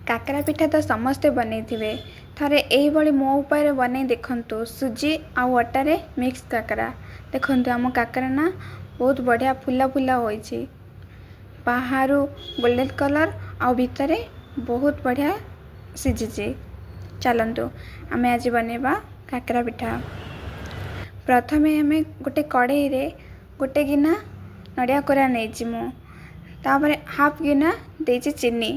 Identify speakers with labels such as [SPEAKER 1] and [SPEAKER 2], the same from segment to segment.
[SPEAKER 1] काकरा पिठा तो समस्ते बनैथिबे थरे एही भली मो उपाय बनै देखंतु सुजी आ अटारे मिक्स काकरा देखंतु आम काकरा ना बहुत बढ़िया फुला फुला होइछि बाहरु गोल्डन कलर आ भितरे बहुत बढ़िया सिझिछि। चलंतु आमे आज बनेबा काकरा पिठा। प्रथमे आमे गोटे कढ़ई रे गोटे गिना नड़िया कोरा नेछि मु तापरे हाफ गिना देछि चीनी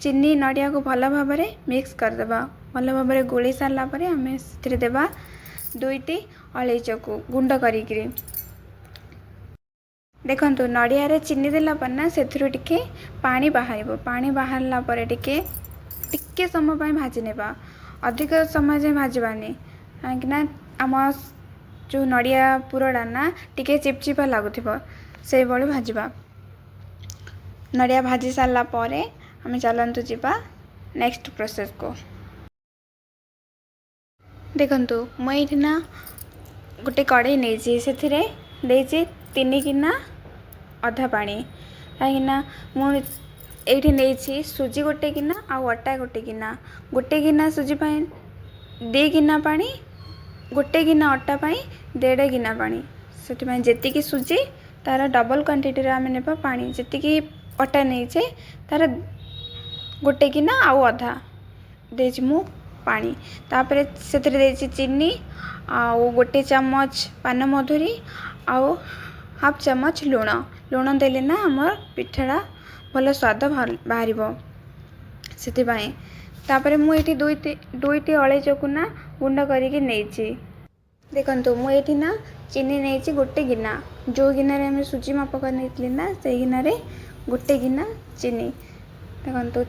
[SPEAKER 1] चीनी नड़िया को भल भाव मिक्स करदेबा भल भाव गोली सारा पर आम से देबा दुईटी अलैच को गुंड करी देखंतु नड़िया रे चीनी देला पर ना सेथुरु टिके पानी बाहरला पर टिके समय पय भाजी नेबा अधिक समय जे भाजबानी काहेकि आम जो नड़िया पुरडा ना टिके चिपचिपा लागुथिबो से बळे भाजबा। नड़िया भाजी सारा पर आम चलतु जीवा नेक्स्ट प्रोसेस को। देखंतु मुझे ना गोटे कड़ई नहीं से 3 गिना अधा पानी कहीं मुझे नहीं सुजी गोटे गिना आ अटा गोटे गिना सुजी 2 गिना पानी गोटे गिना अटा 1.5 गिना पानी से जी सुजी तार डबल क्वांटिटी आम ने पानी जी अटा नहीं तार गोटे गिना आउ अधा देछि मु पानी तापरे सेतरे देछि चीनी आउ गोटे चम्मच पान मधुरी आउ हाफ चम्मच लुण देले ना हमर पिठाड़ा भल स्वाद बाहरिबो सेति पय तापरे मु एठी दुईटी अळेचो ना गुंड करिके नेछि। देखंतु मु एठी ना चीनी नेछि गोटे गिना जो गिना रे हम सुजी माप कर नेतली ना से गिना रे गोटे गिना चीनी देखो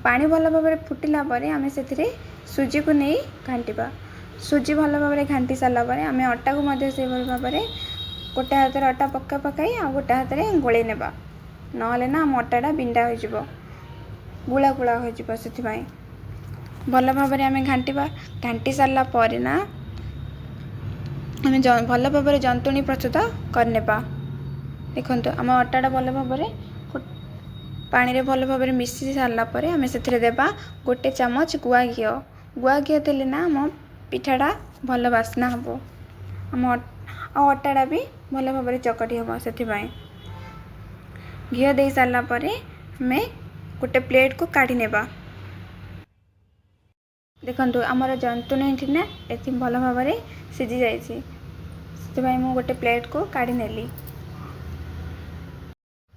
[SPEAKER 1] पानी भल भाव फुटिला आम से सुजी को नहीं घांटा सुजी भल भाव घांटी सारा आम अटा को से भाव गोटे हाथ में अटा पकाई आ गोटे हाथ में गोले नेबा ना आम अटाटा बिंडा हो गुला गुला हो से भल भाव आम घांटा घांटी सारा ना आम भल भाव जंतुणी प्रस्तुत करने देखो आम अटाटा भल भाव पानी रे भल भाव मिसी सारा पर आम से देबा गोटे चामच गुआ घी देले ना आम पिठाटा भल बास्ना हम आम अटाटा भी भल भाव चकटी हम से घी दे सारा पर आम गोटे प्लेट को काढ़ी नेबा। देखंतु आमर जंतुणी ना ये भल भाव सीझी जाइए मु गोटे प्लेट को काढ़ी नेली।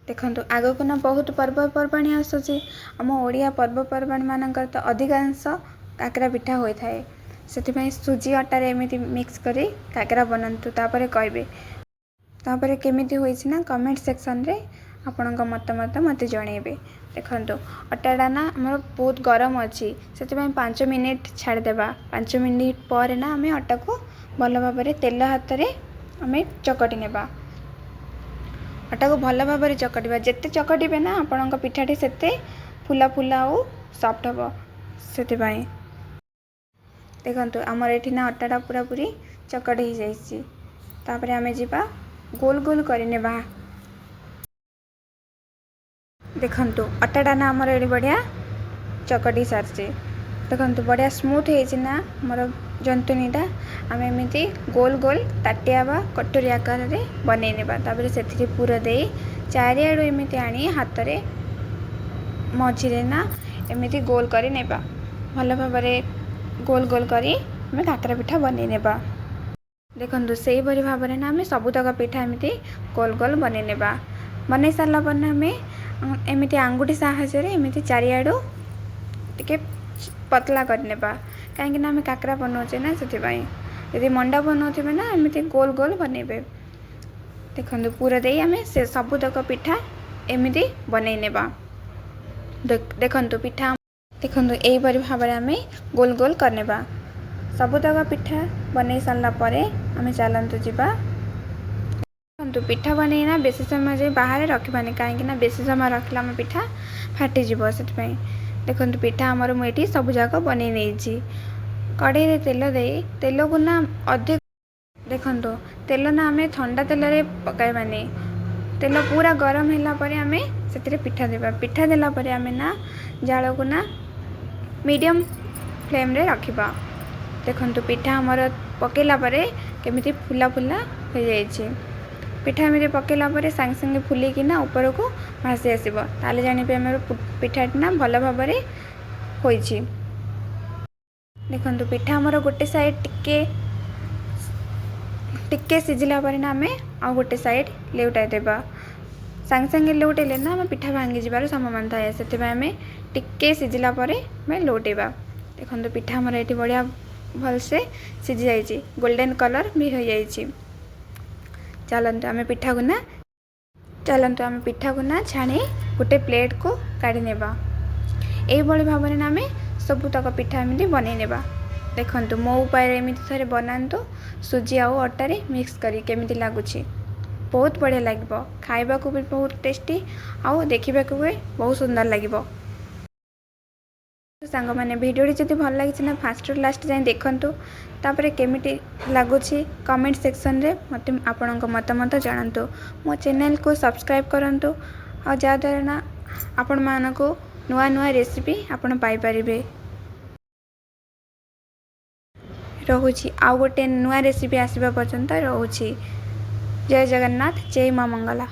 [SPEAKER 1] देखंतु आगो को ना बहुत पर्वपर्वाणी आसुची आम ओडिया पर्वपर्वाणी मानकर तो अधिकांश काकरा पिठा होता है से सुजी अटारे एमती मिक्स करी काकरा बनंतु तापरे कहबे तापरे केमिति होइछि ना कमेंट सेक्शन रे आपणक मतामत मते जणेबे। देखंतु अटाटा ना हमर बहुत गरम अच्छी से 5 मिनिट छाड़ देबा 5 मिनिट पर ना आम अटा को भल भाव तेल हाथ में आम चकटी नेबा अटा को भल भाव चकटा जिते चकटे ना आपण पिठाटी से फुला फुला और सॉफ्ट हम से देखो आमर ये ना अटाटा पूरा पूरी चकट हो जापर आम जीवा गोल गोल करने देखंतु अटाटा ना आमर ये बढ़िया चकटी सारी देखंतु बढ़िया स्मूथ होना मोर जंतुनीटा आम एमती गोल गोल ताटिया बा कटोरी आकार में बनईने से पूरा दे चारिआडू एमती आनी हाथ में मझिरे ना एमती गोल कर नेबा भल भाव गोल गोल करी आम काकरा पिठा बनईने देखंतु से भाव ना आम सबुतक पिठा एमती गोल गोल बनईने बनई सारा पर आम एमती आंगुठी साहाय्य एमती चारिआडू टिके पतला करने कहीं आम काकरा बनाऊे ना से यदि मंडा बनाऊे ना एमती गोल गोल बनइबे देखो पूरा दे आम से सबुतक पिठा एमती बनईने देखंतु पिठा देखंतु यही भाव आम गोल गोल करने सबुतक पिठा बनई सारा पर आम चलतु जीवा। देखंतु पिठा बनईना बेसी समय जे बाहर रखबानी कहीं बेसी समय रखला आम पिठा फाटीज से देखंतु पिठा आमर मुझे सब जाक बनई नहीं कड़े रे तेल को ना अधिक देखंतु तेल ना आम ठंडा तेल रे पकाइबानी तेल पूरा गरम होला परे आमे से पिठा देबा। पिठा देला परे आमे ना जाल को ना मीडियम फ्लेम रे रखिबा। देखंतु पिठा हमर पकेला परे केमिति फुला फुला हो जाइछि। पिठा मेरे पकेला परे संग संग फुली कि ना ऊपर को भासी आसीबो, ताले जानि पे हमर पिठाटी ना भल भाबरे होइछि। देखंतु पिठा हमर गोटे साइड टिके सिझिला परे ना आमे आ गोटे साइड लेउटाइ देबा। संग संग लेउटेले ना हम पिठा भांगी जिबार संभावना थाए, सेति आमे टिके सिझिला परे मैं लौटेबा। देखंतु पिठा हमर एठी बढ़िया भल से सिझी जाइछि, गोल्डन कलर भी हो जाइछि। चलंतु आमे पिठा को ना छाणी गोटे प्लेट को काढ़ी नेबा। एई भली भाबरे ना आमे सब तक पिठा एमिति बनै नेबा। देखंतु मो उपाय रे एमिति थरे बनांतु, सुजी आ आटा रे मिक्स करी केमिति लागुछि। बहुत बढ़िया लागिबो, खाइबा को भी बहुत टेस्टी आ देखिबा को भी बहुत सुंदर लागिबो। सांग माने वीडियो जदि भल लगी ना फास्ट टू लास्ट जाए देखंतु, तापरे केमिति लागुछि कमेंट सेक्शन रे मते आपनक मतामत जणांतु। मो चैनल को सब्सक्राइब करंतु आ जा द्वारा ना आपण मानको नुआ नुआ रेसिपी आपण पाई परिबे। रहुछि आ गोटे नुआ रेसिपी आसीबा पर्यंत रहुछि। जय जगन्नाथ, जय मां मंगला।